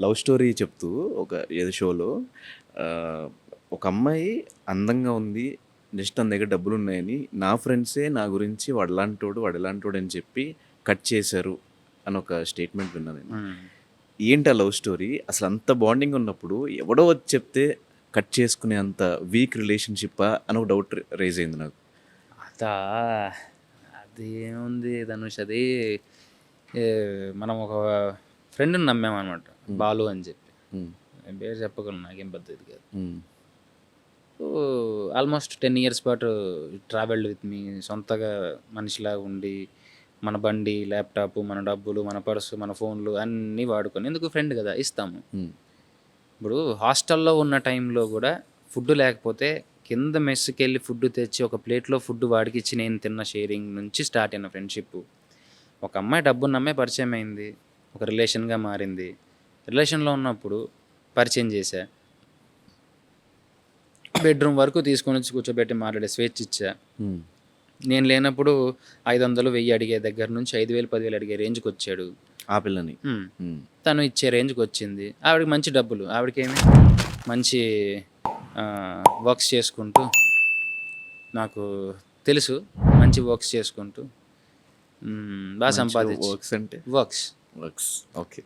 Love story చెప్తూ ఒక ఏదో షోలో ఆహ్, ఒక అమ్మాయి అందంగా ఉంది. జస్ట్ తన దగ్గర డబ్బులున్నాయని నా ఫ్రెండ్సే నా గురించి వాడలాంటోడు, వాడిలాంటోడు అని చెప్పి కట్ చేశారు అని ఒక స్టేట్మెంట్ విన్నా నేను. హ్మ్. ఏంటి ఆ లవ్ స్టోరీ? అసలు అంత బాండింగ్ ఉన్నప్పుడు ఎవడో వచ్చి చెప్తే కట్ చేసుకునే అంత వీక్ రిలేషన్‌షిప్పా అని ఒక డౌట్ రైజ్ అయింది నాకు. అదా! అదేముంది ధనుష్ అది మనం ఒక ఫ్రెండ్‌ని నమ్మామనమాట. హ్మ్. బాలు అని చెప్పి. హ్మ్. నేను పేరు చెప్పగలను నాకేం పెద్ద ఇది కాదు. హ్మ్. సో, ఆల్మోస్ట్ 10 ఇయర్స్ పాటు ట్రావెల్డ్ విత్ మీ. సొంతగా మనిషిలాగా ఉండి, మన బండి, ల్యాప్‌టాప్, మన డబ్బులు, మన పర్సు, మన ఫోన్‌లు అన్నీ వాడుకొని ఎందుకు ఫ్రెండ్ కదా! ఇస్తాము. హ్మ్. ఇప్పుడు హాస్టల్‌లో ఉన్న టైంలో గూడా ఫుడ్ లేకపోతే కింద మెస్‌కెళ్ళి ఫుడ్ తెచ్చి ఒక ప్లేట్‌లో ఫుడ్ వాడికిచ్చి నేను తిన్న షేరింగ్ నుంచి స్టార్ట్ అయిన ఫ్రెండ్‌షిప్పు. ఒక అమ్మాయి డబ్బున్న అమ్మాయి పరిచయం అయింది. ఒక రిలేషన్‌గా మారింది. రిలేషన్‌లో ఉన్నప్పుడు పరిచయం చేశా. బెడ్‌రూమ్ వరకు తీసుకొనొచ్చి కూర్చోబెట్టి మాట్లాడే స్వేచ్ఛ ఇచ్చా. హ్మ్. నేను లేనప్పుడు 500, 1000 అడిగే దగ్గర నుంచి 5000, 10,000 అడిగే రేంజ్‌కొచ్చాడు. ఆ పిల్లని. హ్మ్. హ్మ్. తను ఇచ్చే రేంజ్‌కొచ్చింది. ఆవిడకి మంచి డబ్బులు. ఆవిడకేమి మంచి వర్క్స్ చేసుకుంటూ నాకు తెలుసు. మంచి వర్క్స్ చేసుకుంటూ బా మంచిగా సంపాదించి వర్క్స్ అంటే? Works works. ఓకే.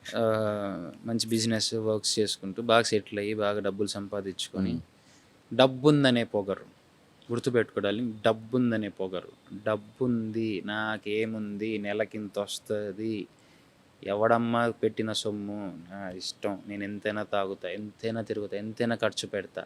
మంచి బిజినెస్ వర్క్స్ చేసుకుంటూ బాగా సెటిల్ అయ్యి బాగా డబ్బులు సంపాదించుకొని హ్మ్. డబ్బుందనే పొగరు. గుర్తుపెట్టుకోడాలి. డబ్బుందనే పొగరు. డబ్బుంది, నాకేముంది, నెలకింతొస్తది, ఎవడమ్మా పెట్టిన సొమ్ము, నా ఇష్టం. నేను ఎంతైనా తాగుతా, ఎంతైనా తిరుగుతా, ఎంతైనా ఖర్చు పెడతా.